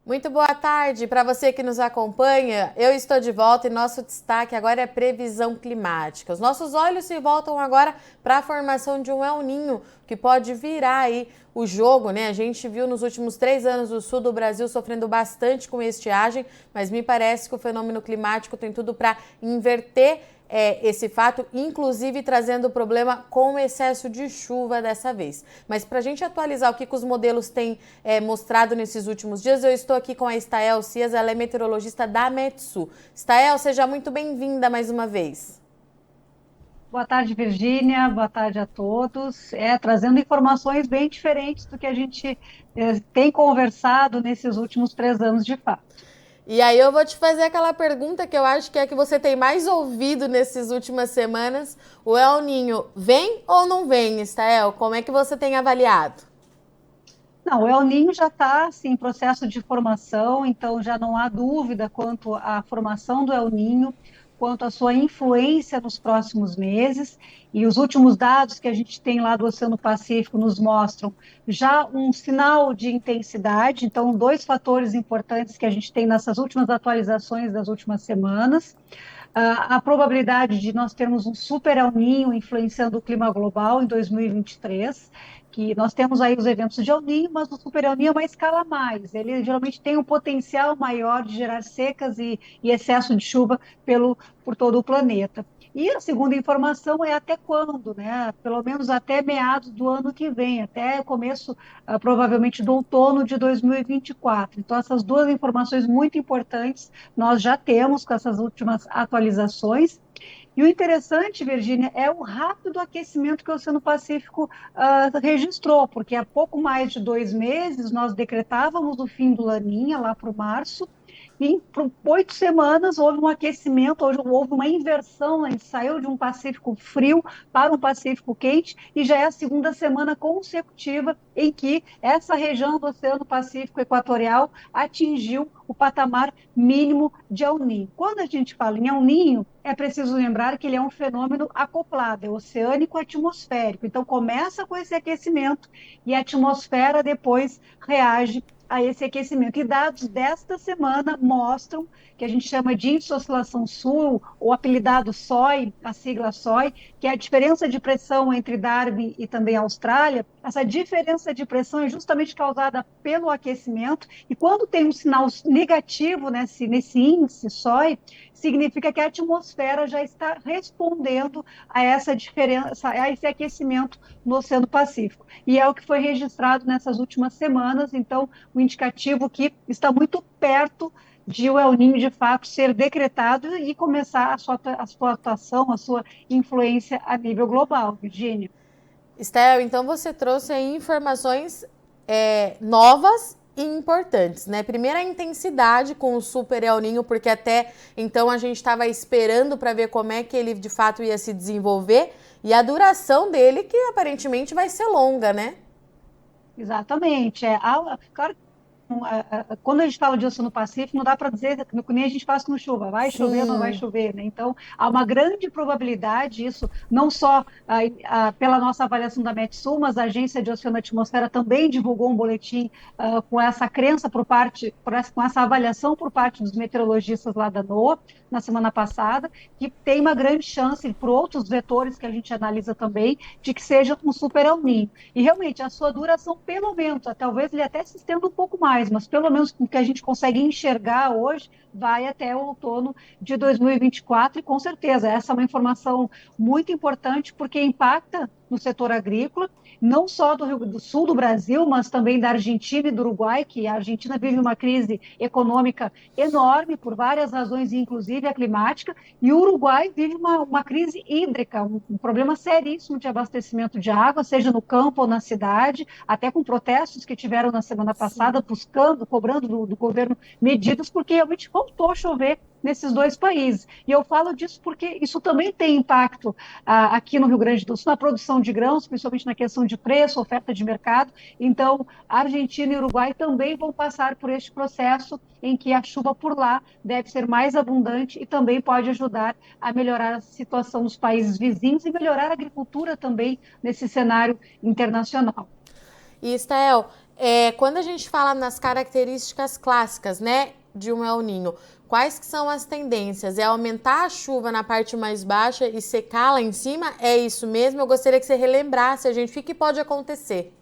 Muito boa tarde para você que nos acompanha. Eu estou de volta e nosso destaque agora é previsão climática. Os nossos olhos se voltam agora para a formação de um El Niño, que pode virar aí o jogo, né? A gente viu nos últimos 3 anos o sul do Brasil sofrendo bastante com estiagem, mas me parece que o fenômeno climático tem tudo para inverter esse fato, inclusive trazendo problema com o excesso de chuva dessa vez. Mas para a gente atualizar o que os modelos têm mostrado nesses últimos dias, eu estou aqui com a Stael Cias, ela é meteorologista da Metsu. Stael, seja muito bem-vinda mais uma vez. Boa tarde, Virgínia. Boa tarde a todos. Trazendo informações bem diferentes do que a gente tem conversado nesses últimos 3 anos, de fato. E aí eu vou te fazer aquela pergunta que eu acho que é a que você tem mais ouvido nessas últimas semanas. O El Niño vem ou não vem, Stael? Como é que você tem avaliado? Não, o El Niño já está assim, em processo de formação, então já não há dúvida quanto à formação do El Niño, quanto à sua influência nos próximos meses. E os últimos dados que a gente tem lá do Oceano Pacífico nos mostram já um sinal de intensidade. Então, dois fatores importantes que a gente tem nessas últimas atualizações das últimas semanas. A probabilidade de nós termos um super El Niño influenciando o clima global em 2023, que nós temos aí os eventos de El Niño, mas o super El Niño é uma escala a mais. Ele geralmente tem um potencial maior de gerar secas e excesso de chuva por todo o planeta. E a segunda informação é até quando, né? Pelo menos até meados do ano que vem, até o começo, provavelmente, do outono de 2024. Então, essas duas informações muito importantes nós já temos com essas últimas atualizações. E o interessante, Virgínia, é o rápido aquecimento que o Oceano Pacífico registrou, porque há pouco mais de 2 meses nós decretávamos o fim do Laninha, lá para o março, e por 8 semanas houve um aquecimento, houve uma inversão, a gente saiu de um Pacífico frio para um Pacífico quente, e já é a segunda semana consecutiva em que essa região do Oceano Pacífico Equatorial atingiu o patamar mínimo de El Niño. Quando a gente fala em El Niño, é preciso lembrar que ele é um fenômeno acoplado, é oceânico atmosférico. Então, começa com esse aquecimento e a atmosfera depois reage a esse aquecimento. E dados desta semana mostram que a gente chama de índice de oscilação sul, ou apelidado SOI, a sigla SOI, que é a diferença de pressão entre Darwin e também a Austrália. Essa diferença de pressão é justamente causada pelo aquecimento, e quando tem um sinal negativo nesse índice SOI, significa que a atmosfera já está respondendo a essa diferença, a esse aquecimento no Oceano Pacífico. E é o que foi registrado nessas últimas semanas, então, o indicativo que está muito perto de o El Niño, de fato, ser decretado e começar a sua atuação, a sua influência a nível global, Virgínia. Estel, então você trouxe aí informações novas e importantes, né? Primeiro, a intensidade com o Super El Niño, porque até então a gente estava esperando para ver como é que ele de fato ia se desenvolver, e a duração dele, que aparentemente vai ser longa, né? Exatamente. Claro, quando a gente fala de Oceano Pacífico, não dá para dizer que nem a gente faz com chuva, vai chover ou não vai Sim. chover, né? Então, há uma grande probabilidade, isso não só pela nossa avaliação da Metsul, mas a Agência de Oceano e Atmosfera também divulgou um boletim com essa crença com essa avaliação por parte dos meteorologistas lá da NOAA, na semana passada, que tem uma grande chance, por outros vetores que a gente analisa também, de que seja um super El Niño. E realmente, a sua duração, pelo menos, talvez ele até se estenda um pouco mais, mas pelo menos o que a gente consegue enxergar hoje, vai até o outono de 2024, e com certeza, essa é uma informação muito importante, porque impacta no setor agrícola, não só do Rio do Sul do Brasil, mas também da Argentina e do Uruguai, que a Argentina vive uma crise econômica enorme, por várias razões, inclusive a climática, e o Uruguai vive uma crise hídrica, um problema seríssimo de abastecimento de água, seja no campo ou na cidade, até com protestos que tiveram na semana passada, cobrando do governo medidas, porque realmente voltou a chover nesses dois países. E eu falo disso porque isso também tem impacto aqui no Rio Grande do Sul, na produção de grãos, principalmente na questão de preço, oferta de mercado. Então, a Argentina e o Uruguai também vão passar por este processo em que a chuva por lá deve ser mais abundante e também pode ajudar a melhorar a situação dos países vizinhos e melhorar a agricultura também nesse cenário internacional. E, Stael, quando a gente fala nas características clássicas, né, de um El Niño, quais que são as tendências? É aumentar a chuva na parte mais baixa e secar lá em cima? É isso mesmo? Eu gostaria que você relembrasse a gente o que pode acontecer.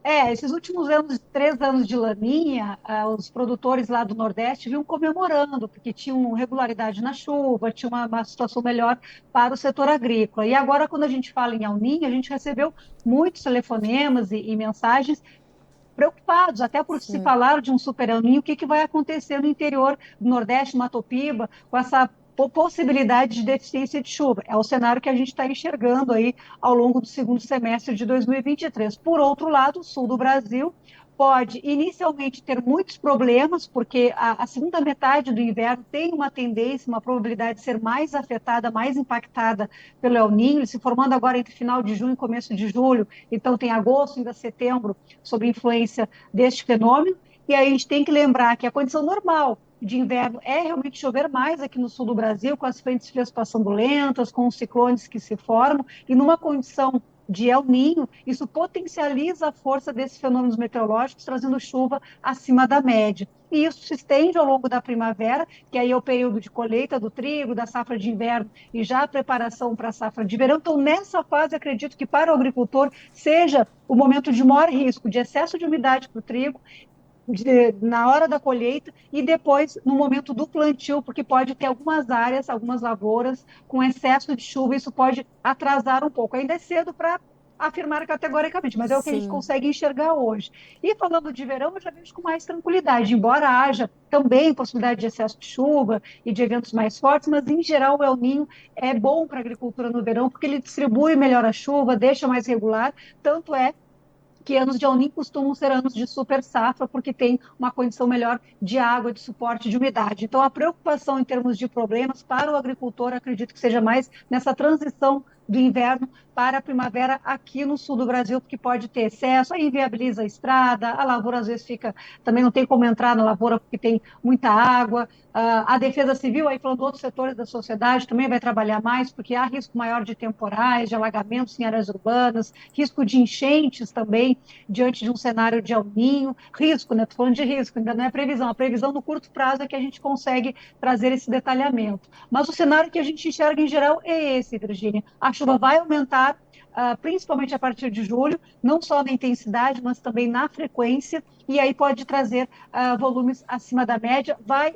Esses últimos anos, 3 anos de laninha, os produtores lá do Nordeste vinham comemorando, porque tinham regularidade na chuva, tinha uma situação melhor para o setor agrícola. E agora, quando a gente fala em El Niño, a gente recebeu muitos telefonemas e mensagens preocupados, até por se Sim. falar de um super El Niño, o que vai acontecer no interior do Nordeste, Mato Piba, com essa possibilidade de deficiência de chuva. É o cenário que a gente está enxergando aí ao longo do segundo semestre de 2023. Por outro lado, o sul do Brasil pode inicialmente ter muitos problemas, porque a segunda metade do inverno tem uma tendência, uma probabilidade de ser mais afetada, mais impactada pelo El Niño, se formando agora entre final de junho e começo de julho, então tem agosto, ainda setembro, sob influência deste fenômeno, e aí a gente tem que lembrar que a condição normal de inverno é realmente chover mais aqui no sul do Brasil, com as frentes frias passando lentas, com os ciclones que se formam, e numa condição de El Niño, isso potencializa a força desses fenômenos meteorológicos, trazendo chuva acima da média. E isso se estende ao longo da primavera, que aí é o período de colheita do trigo, da safra de inverno e já a preparação para a safra de verão. Então, nessa fase, acredito que para o agricultor seja o momento de maior risco de excesso de umidade para o trigo, na hora da colheita e depois no momento do plantio, porque pode ter algumas áreas, algumas lavouras com excesso de chuva, isso pode atrasar um pouco. Ainda é cedo para afirmar categoricamente, mas é o que a gente Sim. consegue enxergar hoje. E falando de verão, eu já vejo com mais tranquilidade, embora haja também possibilidade de excesso de chuva e de eventos mais fortes, mas em geral o El Niño é bom para a agricultura no verão, porque ele distribui melhor a chuva, deixa mais regular, tanto é que anos de El Niño costumam ser anos de super safra, porque tem uma condição melhor de água, de suporte de umidade. Então, a preocupação em termos de problemas para o agricultor, acredito que seja mais nessa transição do inverno para a primavera aqui no sul do Brasil, porque pode ter excesso, aí inviabiliza a estrada, a lavoura às vezes fica, também não tem como entrar na lavoura porque tem muita água, a defesa civil, aí falando de outros setores da sociedade, também vai trabalhar mais, porque há risco maior de temporais, de alagamentos em áreas urbanas, risco de enchentes também, diante de um cenário de El Niño, risco, né? Estou falando de risco, ainda não é previsão, a previsão no curto prazo é que a gente consegue trazer esse detalhamento. Mas o cenário que a gente enxerga em geral é esse, Virgínia. A chuva vai aumentar, principalmente a partir de julho, não só na intensidade, mas também na frequência, e aí pode trazer volumes acima da média, vai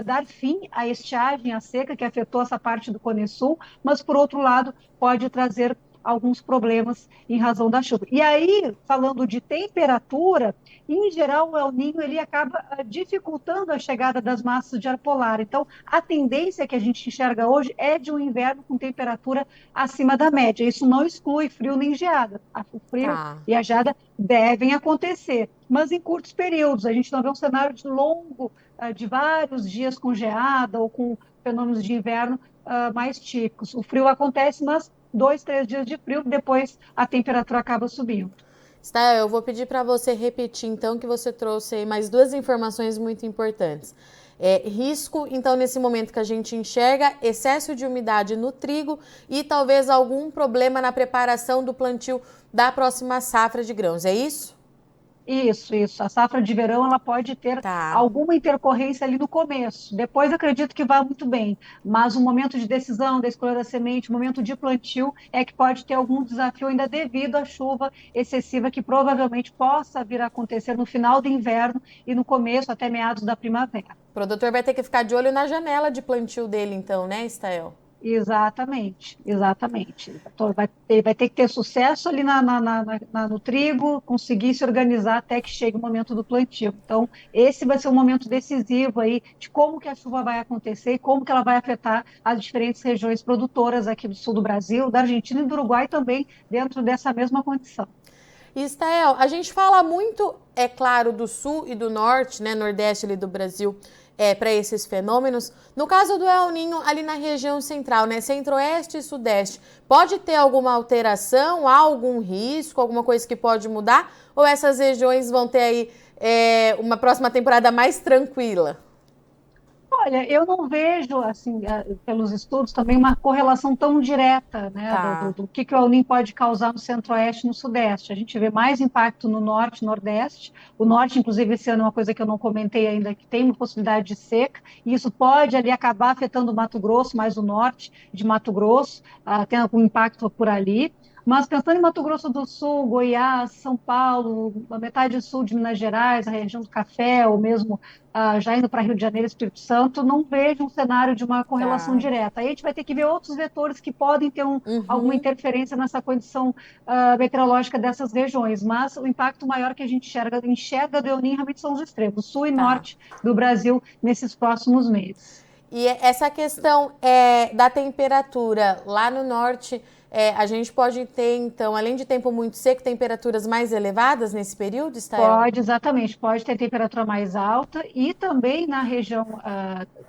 dar fim à estiagem, à seca que afetou essa parte do Cone Sul, mas, por outro lado, pode trazer alguns problemas em razão da chuva. E aí, falando de temperatura, em geral, o El Niño ele acaba dificultando a chegada das massas de ar polar. Então, a tendência que a gente enxerga hoje é de um inverno com temperatura acima da média. Isso não exclui frio nem geada. O frio Tá. e a geada devem acontecer, mas em curtos períodos. A gente não vê um cenário de longo, de vários dias com geada ou com fenômenos de inverno mais típicos. O frio acontece, mas 2, 3 dias de frio, depois a temperatura acaba subindo. Stael, eu vou pedir para você repetir, então, que você trouxe aí mais duas informações muito importantes. Risco, então, nesse momento que a gente enxerga, excesso de umidade no trigo e talvez algum problema na preparação do plantio da próxima safra de grãos, é isso? Isso. A safra de verão ela pode ter Tá. alguma intercorrência ali no começo. Depois acredito que vá muito bem. Mas o momento de decisão da escolha da semente, o momento de plantio, é que pode ter algum desafio ainda devido à chuva excessiva que provavelmente possa vir a acontecer no final do inverno e no começo até meados da primavera. O produtor vai ter que ficar de olho na janela de plantio dele, então, né, Stael? Exatamente. Então, vai ter que ter sucesso ali no trigo, conseguir se organizar até que chegue o momento do plantio. Então, esse vai ser um momento decisivo aí de como que a chuva vai acontecer e como que ela vai afetar as diferentes regiões produtoras aqui do sul do Brasil, da Argentina e do Uruguai também, dentro dessa mesma condição. E, Stael, a gente fala muito, é claro, do sul e do norte, né, nordeste ali do Brasil, para esses fenômenos. No caso do El Niño, ali na região central, né, centro-oeste e sudeste, pode ter alguma alteração, há algum risco, alguma coisa que pode mudar? Ou essas regiões vão ter aí uma próxima temporada mais tranquila? Olha, eu não vejo, assim, pelos estudos também, uma correlação tão direta, né, Tá. do que o El Niño pode causar no centro-oeste e no sudeste. A gente vê mais impacto no norte e nordeste. O norte, inclusive, esse ano é uma coisa que eu não comentei ainda, que tem uma possibilidade de seca, e isso pode ali acabar afetando o Mato Grosso, mais o norte de Mato Grosso, tem algum impacto por ali. Mas pensando em Mato Grosso do Sul, Goiás, São Paulo, a metade sul de Minas Gerais, a região do Café, ou mesmo já indo para Rio de Janeiro e Espírito Santo, não vejo um cenário de uma correlação Tá. direta. Aí a gente vai ter que ver outros vetores que podem ter alguma Uhum. interferência nessa condição meteorológica dessas regiões, mas o impacto maior que a gente enxerga do El Niño realmente são os extremos, sul e Tá. norte do Brasil, nesses próximos meses. E essa questão da temperatura lá no norte, a gente pode ter, então, além de tempo muito seco, temperaturas mais elevadas nesse período, Stael? Pode, exatamente, pode ter temperatura mais alta e também na região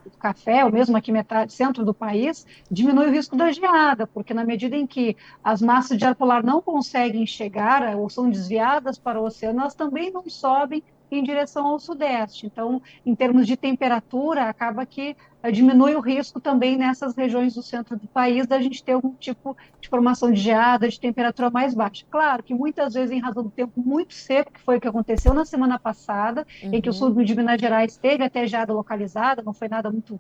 do Café, ou mesmo aqui metade, centro do país, diminui o risco da geada, porque na medida em que as massas de ar polar não conseguem chegar ou são desviadas para o oceano, elas também não sobem em direção ao sudeste. Então, em termos de temperatura, acaba que diminui o risco também nessas regiões do centro do país da gente ter algum tipo de formação de geada, de temperatura mais baixa. Claro que muitas vezes, em razão do tempo muito seco, que foi o que aconteceu na semana passada, em que o sul Uhum. de Minas Gerais teve até geada localizada, não foi nada muito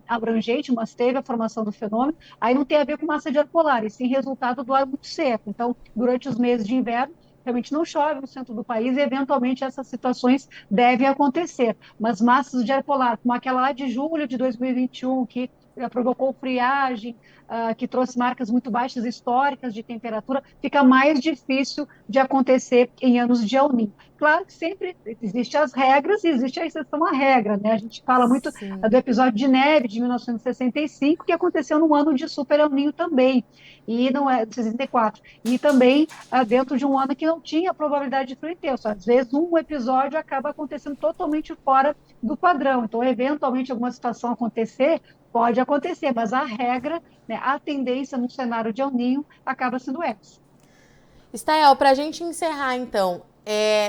abrangente, mas teve a formação do fenômeno, aí não tem a ver com massa de ar polar, e sim resultado do ar muito seco. Então, durante os meses de inverno, realmente não chove no centro do país e, eventualmente, essas situações devem acontecer. Mas massas de ar polar, como aquela lá de julho de 2021, que provocou friagem, que trouxe marcas muito baixas históricas de temperatura, fica mais difícil de acontecer em anos de El Niño. Claro que sempre existem as regras e existe a exceção à regra, né? A gente fala muito do Sim. episódio de neve de 1965, que aconteceu num ano de super El Niño também, e não é 64, e também dentro de um ano que não tinha probabilidade de frio intenso. Às vezes, um episódio acaba acontecendo totalmente fora do padrão. Então, eventualmente, alguma situação acontecer, pode acontecer, mas a regra, né, a tendência no cenário de El Niño acaba sendo essa. Stael, para a gente encerrar, então,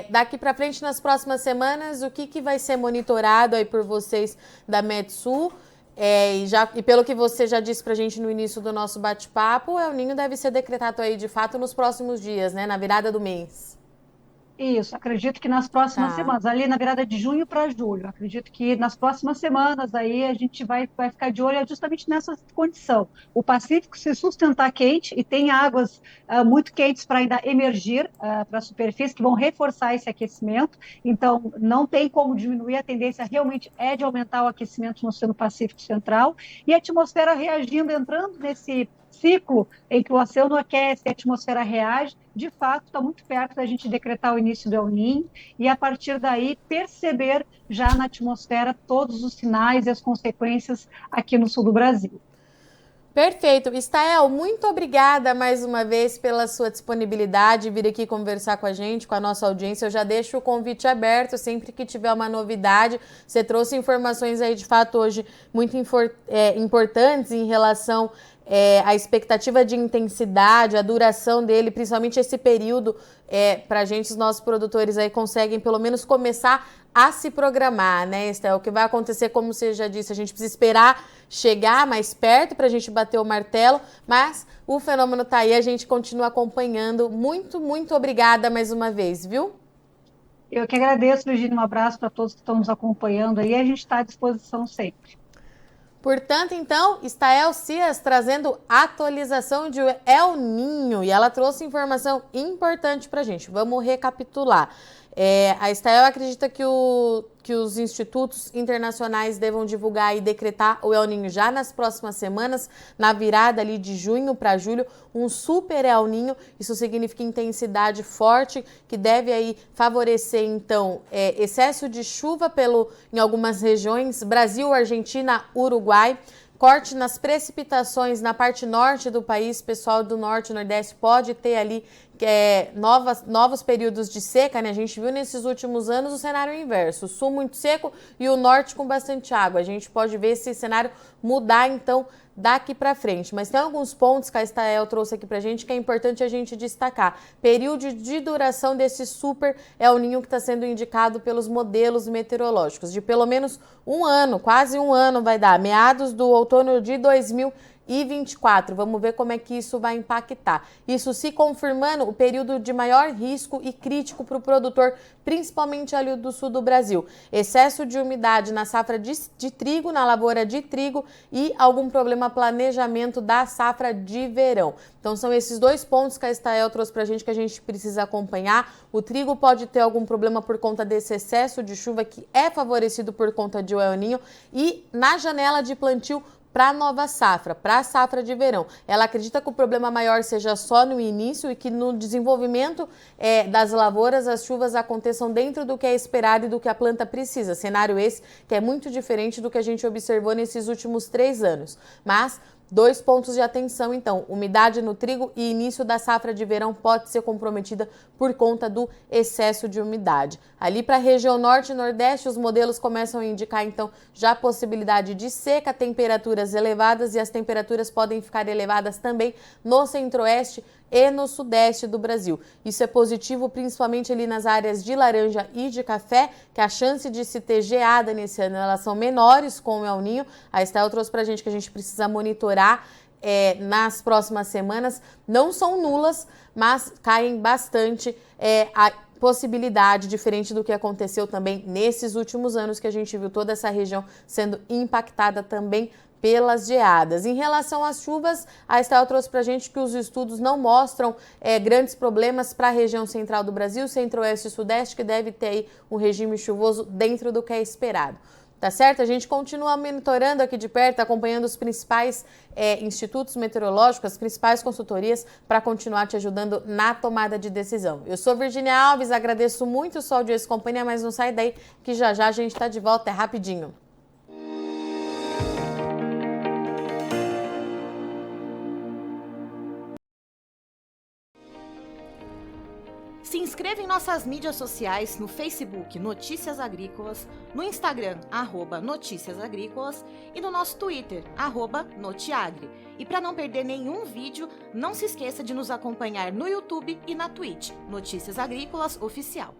daqui para frente, nas próximas semanas, o que vai ser monitorado aí por vocês da Metsul? E pelo que você já disse para a gente no início do nosso bate-papo, o El Niño deve ser decretado aí de fato nos próximos dias, né? Na virada do mês. Isso, acredito que nas próximas Tá. semanas, ali na virada de junho para julho, acredito que nas próximas semanas aí a gente vai ficar de olho justamente nessa condição. O Pacífico se sustentar quente e tem águas muito quentes para ainda emergir para a superfície, que vão reforçar esse aquecimento, então não tem como diminuir, a tendência realmente é de aumentar o aquecimento no Oceano Pacífico Central, e a atmosfera reagindo, entrando nesse ciclo em que o oceano aquece e a atmosfera reage, de fato, está muito perto da gente decretar o início do El Niño e, a partir daí, perceber já na atmosfera todos os sinais e as consequências aqui no sul do Brasil. Perfeito. Stael, muito obrigada mais uma vez pela sua disponibilidade de vir aqui conversar com a gente, com a nossa audiência. Eu já deixo o convite aberto sempre que tiver uma novidade. Você trouxe informações aí de fato hoje muito importantes em relação a expectativa de intensidade, a duração dele, principalmente esse período, para a gente, os nossos produtores aí conseguem pelo menos começar a se programar, né, Estel? O que vai acontecer, como você já disse, a gente precisa esperar chegar mais perto para a gente bater o martelo, mas o fenômeno tá aí, a gente continua acompanhando. Muito, muito obrigada mais uma vez, viu? Eu que agradeço, Virginia, um abraço para todos que estão nos acompanhando aí, a gente está à disposição sempre. Portanto, então, Stael Cias trazendo atualização de El Niño e ela trouxe informação importante para a gente. Vamos recapitular. A Stael acredita que os institutos internacionais devam divulgar e decretar o El Niño já nas próximas semanas, na virada ali de junho para julho, um super El Niño. Isso significa intensidade forte, que deve aí favorecer, então, excesso de chuva em algumas regiões, Brasil, Argentina, Uruguai. Corte nas precipitações na parte norte do país, pessoal do norte e nordeste pode ter ali novos períodos de seca, né? A gente viu nesses últimos anos o cenário inverso, o sul muito seco e o norte com bastante água. A gente pode ver esse cenário mudar, então, daqui para frente. Mas tem alguns pontos que a Estael trouxe aqui pra gente que é importante a gente destacar. Período de duração desse super El Niño que está sendo indicado pelos modelos meteorológicos, de pelo menos um ano, quase um ano vai dar, meados do outono de 2024. Vamos ver como é que isso vai impactar. Isso se confirmando o período de maior risco e crítico para o produtor, principalmente ali do sul do Brasil. Excesso de umidade na safra de trigo, na lavoura de trigo e algum problema planejamento da safra de verão. Então são esses dois pontos que a Estael trouxe para a gente que a gente precisa acompanhar. O trigo pode ter algum problema por conta desse excesso de chuva que é favorecido por conta de El Niño e na janela de plantio para a nova safra, para a safra de verão. Ela acredita que o problema maior seja só no início e que no desenvolvimento das lavouras as chuvas aconteçam dentro do que é esperado e do que a planta precisa. Cenário esse que é muito diferente do que a gente observou nesses últimos 3 anos. Mas 2 pontos de atenção, então, umidade no trigo e início da safra de verão pode ser comprometida por conta do excesso de umidade. Ali para a região norte e nordeste, os modelos começam a indicar, então, já a possibilidade de seca, temperaturas elevadas e as temperaturas podem ficar elevadas também no centro-oeste e no sudeste do Brasil. Isso é positivo principalmente ali nas áreas de laranja e de café, que a chance de se ter geada nesse ano elas são menores com o El Niño. A Estael trouxe para a gente que a gente precisa monitorar nas próximas semanas. Não são nulas, mas caem bastante a possibilidade, diferente do que aconteceu também nesses últimos anos, que a gente viu toda essa região sendo impactada também pelas geadas. Em relação às chuvas, a Estael trouxe para a gente que os estudos não mostram grandes problemas para a região central do Brasil, centro-oeste e sudeste, que deve ter aí um regime chuvoso dentro do que é esperado. Tá certo? A gente continua monitorando aqui de perto, acompanhando os principais institutos meteorológicos, as principais consultorias, para continuar te ajudando na tomada de decisão. Eu sou Virginia Alves, agradeço muito o sua audiência e companhia, mas não sai daí que já já a gente está de volta, é rapidinho. Se inscreva em nossas mídias sociais no Facebook Notícias Agrícolas, no Instagram @Notícias Agrícolas e no nosso Twitter @Notiagre. E para não perder nenhum vídeo, não se esqueça de nos acompanhar no YouTube e na Twitch, Notícias Agrícolas Oficial.